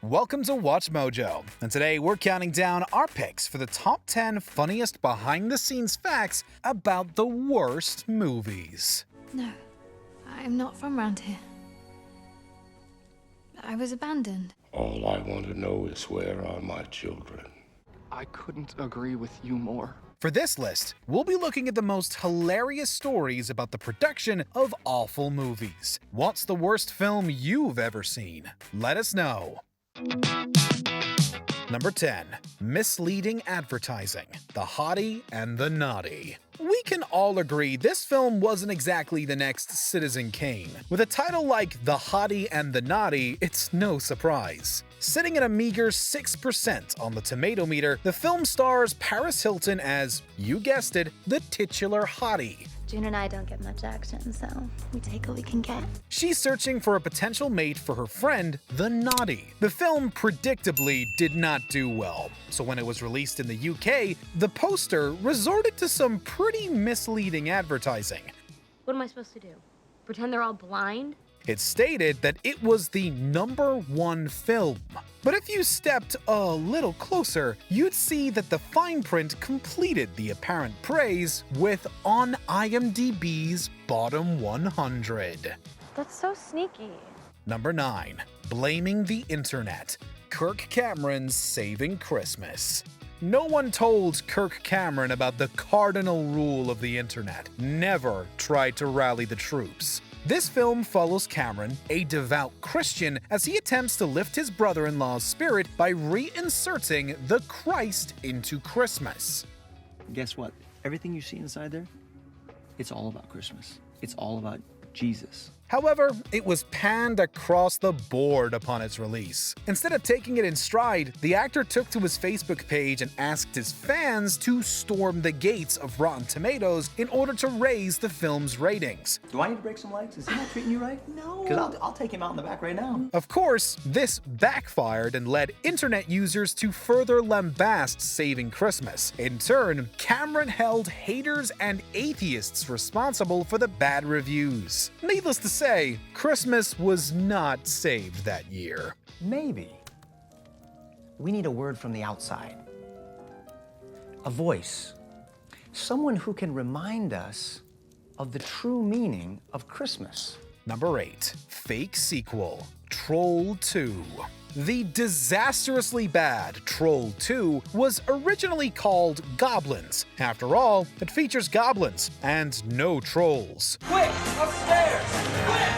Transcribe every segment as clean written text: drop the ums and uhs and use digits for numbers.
Welcome to Watch Mojo, and today we're counting down our picks for the top 10 funniest behind-the-scenes facts about the worst movies. No, I'm not from around here. I was abandoned. All I want to know is where are my children? I couldn't agree with you more. For this list, we'll be looking at the most hilarious stories about the production of awful movies. What's the worst film you've ever seen? Let us know. Number 10. Misleading advertising. The Hottie and the Nottie. We can all agree this film wasn't exactly the next Citizen Kane. With a title like The Hottie and the Nottie, it's no surprise. Sitting at a meager 6% on the tomato meter, the film stars Paris Hilton as, you guessed it, the titular hottie. June and I don't get much action, so we take what we can get. She's searching for a potential mate for her friend, the Nottie. The film predictably did not do well, so when it was released in the UK, the poster resorted to some pretty misleading advertising. What am I supposed to do? Pretend they're all blind? It stated that it was the #1 film. But if you stepped a little closer, you'd see that the fine print completed the apparent praise with on IMDb's bottom 100. That's so sneaky. Number 9. Blaming the Internet. Kirk Cameron's Saving Christmas. No one told Kirk Cameron about the cardinal rule of the internet. Never try to rally the troops. This film follows Cameron, a devout Christian, as he attempts to lift his brother-in-law's spirit by reinserting the Christ into Christmas. Guess what? Everything you see inside there, it's all about Christmas. It's all about Jesus. However, it was panned across the board upon its release. Instead of taking it in stride, the actor took to his Facebook page and asked his fans to storm the gates of Rotten Tomatoes in order to raise the film's ratings. Do I need to break some legs? Is he not treating you right? No. Because I'll take him out in the back right now. Of course, this backfired and led internet users to further lambast Saving Christmas. In turn, Cameron held haters and atheists responsible for the bad reviews. Needless to say, Christmas was not saved that year. Maybe we need a word from the outside. A voice. Someone who can remind us of the true meaning of Christmas. Number 8. Fake sequel. Troll 2. The disastrously bad Troll 2 was originally called Goblins. After all, it features goblins and no trolls. Quick, upstairs! Quick!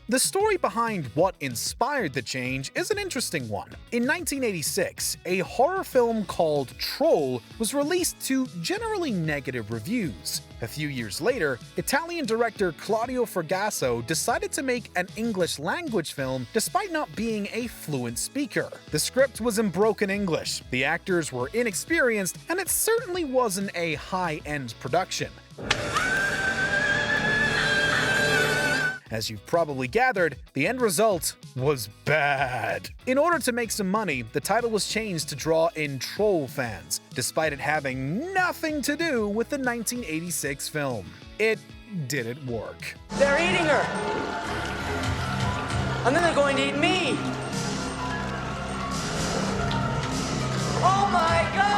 The story behind what inspired the change is an interesting one. In 1986, a horror film called Troll was released to generally negative reviews. A few years later, Italian director Claudio Fragasso decided to make an English language film despite not being a fluent speaker. The script was in broken English, the actors were inexperienced, and it certainly wasn't a high-end production. As you've probably gathered, the end result was bad. In order to make some money, the title was changed to draw in troll fans, despite it having nothing to do with the 1986 film. It didn't work. They're eating her! And then they're going to eat me! Oh my God!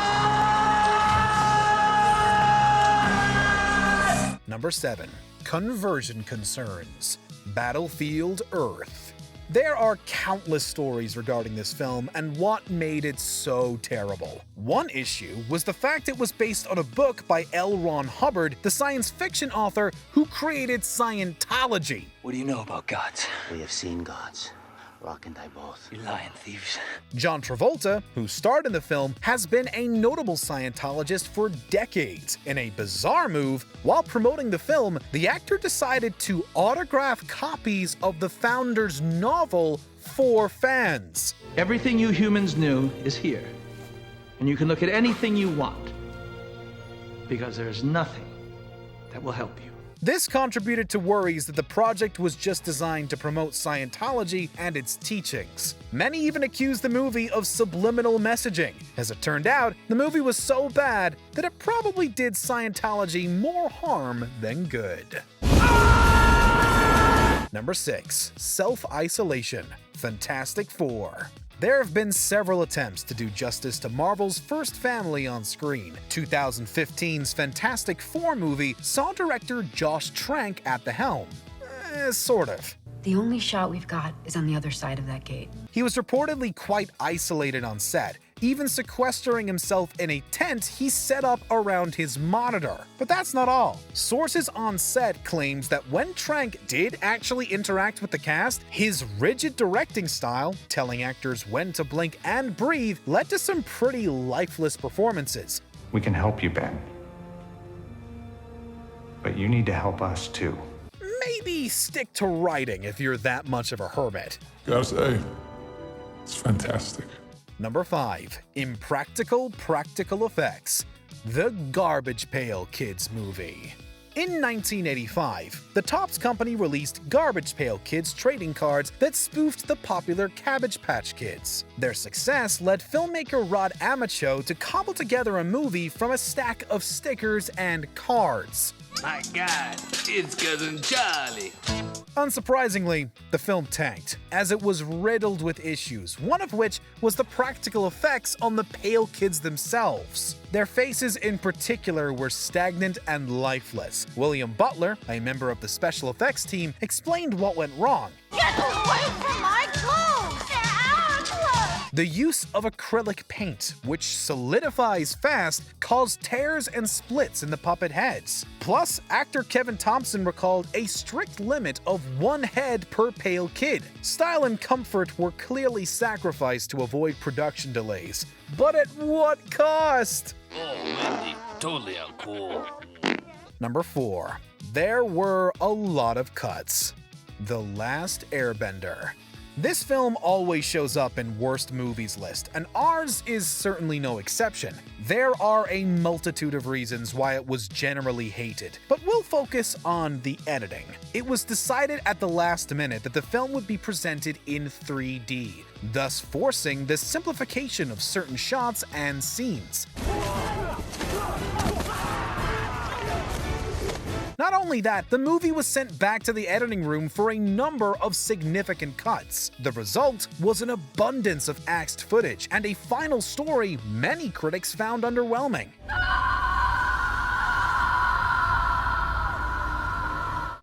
Number 7. Conversion concerns. Battlefield Earth. There are countless stories regarding this film and what made it so terrible. One issue was the fact it was based on a book by L. Ron Hubbard, the science fiction author who created Scientology. What do you know about gods? We have seen gods. Rock and I both. You lying thieves. John Travolta, who starred in the film, has been a notable Scientologist for decades. In a bizarre move, while promoting the film, the actor decided to autograph copies of the founder's novel for fans. Everything you humans knew is here, and you can look at anything you want, because there's nothing that will help you. This contributed to worries that the project was just designed to promote Scientology and its teachings. Many even accused the movie of subliminal messaging. As it turned out, the movie was so bad that it probably did Scientology more harm than good. Number 6. Self-Isolation, Fantastic Four. There have been several attempts to do justice to Marvel's first family on screen. 2015's Fantastic Four movie saw director Josh Trank at the helm. Sort of. The only shot we've got is on the other side of that gate. He was reportedly quite isolated on set, even sequestering himself in a tent he set up around his monitor. But that's not all. Sources on set claims that when Trank did actually interact with the cast, his rigid directing style, telling actors when to blink and breathe, led to some pretty lifeless performances. We can help you, Ben. But you need to help us too. Maybe stick to writing if you're that much of a hermit. Gotta say, it's fantastic. Number 5. Impractical Practical Effects, The Garbage Pail Kids Movie. In 1985, the Topps Company released Garbage Pail Kids trading cards that spoofed the popular Cabbage Patch Kids. Their success led filmmaker Rod Amacho to cobble together a movie from a stack of stickers and cards. My God, it's Cousin Charlie. Unsurprisingly, the film tanked, as it was riddled with issues, one of which was the practical effects on the Pale Kids themselves. Their faces in particular were stagnant and lifeless. William Butler, a member of the special effects team, explained what went wrong. Get away from my clothes! They're our clothes! The use of acrylic paint, which solidifies fast, caused tears and splits in the puppet heads. Plus, actor Kevin Thompson recalled a strict limit of one head per Pale Kid. Style and comfort were clearly sacrificed to avoid production delays. But at what cost? Oh, Wendy, totally uncool. Number 4. There were a lot of cuts. The Last Airbender. This film always shows up in worst movies list, and ours is certainly no exception. There are a multitude of reasons why it was generally hated, but we'll focus on the editing. It was decided at the last minute that the film would be presented in 3D, thus forcing the simplification of certain shots and scenes. Not only that, the movie was sent back to the editing room for a number of significant cuts. The result was an abundance of axed footage and a final story many critics found underwhelming.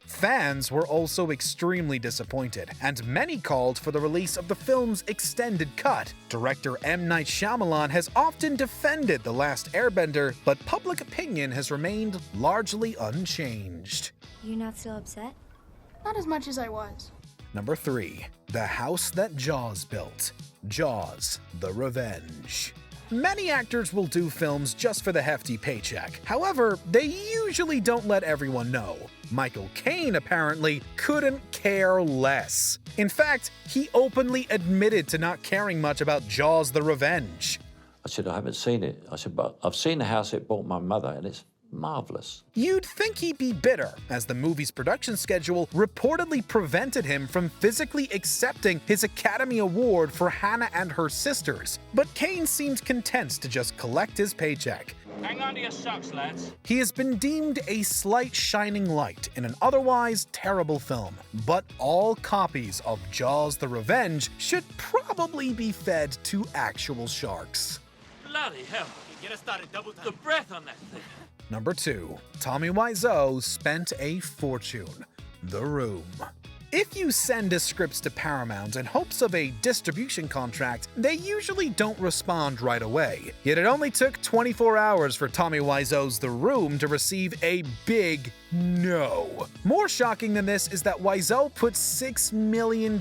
Fans were also extremely disappointed, and many called for the release of the film's extended cut. Director M. Night Shyamalan has often defended The Last Airbender, but public opinion has remained largely unchanged. You not still upset? Not as much as I was. Number 3. The House That Jaws Built. Jaws: The Revenge. Many actors will do films just for the hefty paycheck. However, they usually don't let everyone know. Michael Caine apparently couldn't care less. In fact, he openly admitted to not caring much about Jaws: The Revenge. I said, I haven't seen it. I said, but I've seen the house it bought my mother, and it's marvelous. You'd think he'd be bitter, as the movie's production schedule reportedly prevented him from physically accepting his Academy Award for Hannah and Her Sisters. But Caine seemed content to just collect his paycheck. Hang on to your socks, lads. He has been deemed a slight shining light in an otherwise terrible film, but all copies of Jaws: The Revenge should probably be fed to actual sharks. Bloody hell. Get us started double time. The breath on that thing. Number 2. Tommy Wiseau spent a fortune. The Room. If you send his scripts to Paramount in hopes of a distribution contract, they usually don't respond right away. Yet it only took 24 hours for Tommy Wiseau's The Room to receive a big no. More shocking than this is that Wiseau put $6 million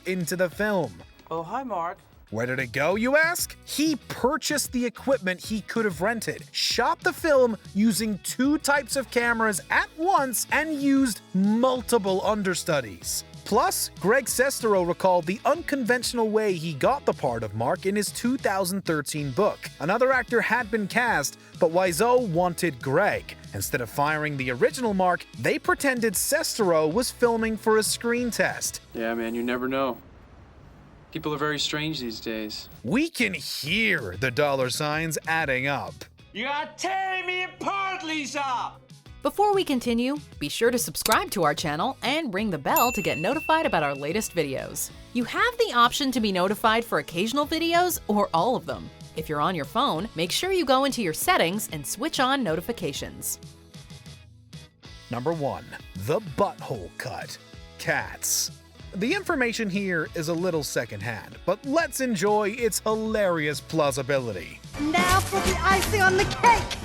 into the film. Oh, hi, Mark. Where did it go, you ask? He purchased the equipment he could have rented, shot the film using 2 types of cameras at once, and used multiple understudies. Plus, Greg Sestero recalled the unconventional way he got the part of Mark in his 2013 book. Another actor had been cast, but Wiseau wanted Greg. Instead of firing the original Mark, they pretended Sestero was filming for a screen test. Yeah, man, you never know. People are very strange these days. We can hear the dollar signs adding up. You are tearing me apart, Lisa! Before we continue, be sure to subscribe to our channel and ring the bell to get notified about our latest videos. You have the option to be notified for occasional videos or all of them. If you're on your phone, make sure you go into your settings and switch on notifications. Number 1. The Butthole Cut. Cats. The information here is a little secondhand, but let's enjoy its hilarious plausibility. Now for the icing on the cake!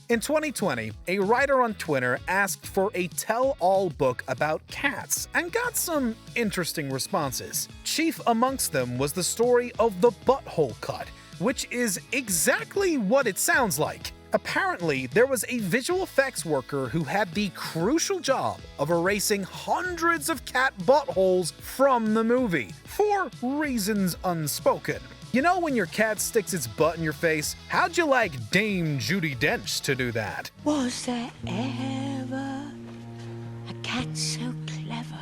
In 2020, a writer on Twitter asked for a tell-all book about cats and got some interesting responses. Chief amongst them was the story of the Butthole Cut, which is exactly what it sounds like. Apparently, there was a visual effects worker who had the crucial job of erasing hundreds of cat buttholes from the movie, for reasons unspoken. You know when your cat sticks its butt in your face? How'd you like Dame Judi Dench to do that? Was there ever a cat so clever?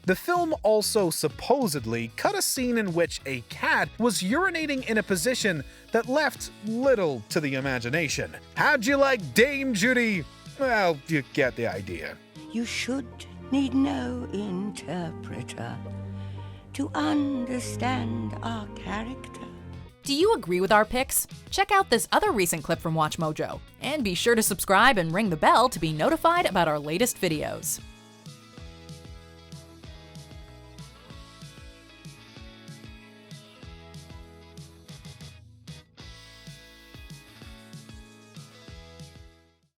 The film also supposedly cut a scene in which a cat was urinating in a position that left little to the imagination. How'd you like Dame Judy? Well, you get the idea. You should need no interpreter to understand our character. Do you agree with our picks? Check out this other recent clip from WatchMojo, and be sure to subscribe and ring the bell to be notified about our latest videos.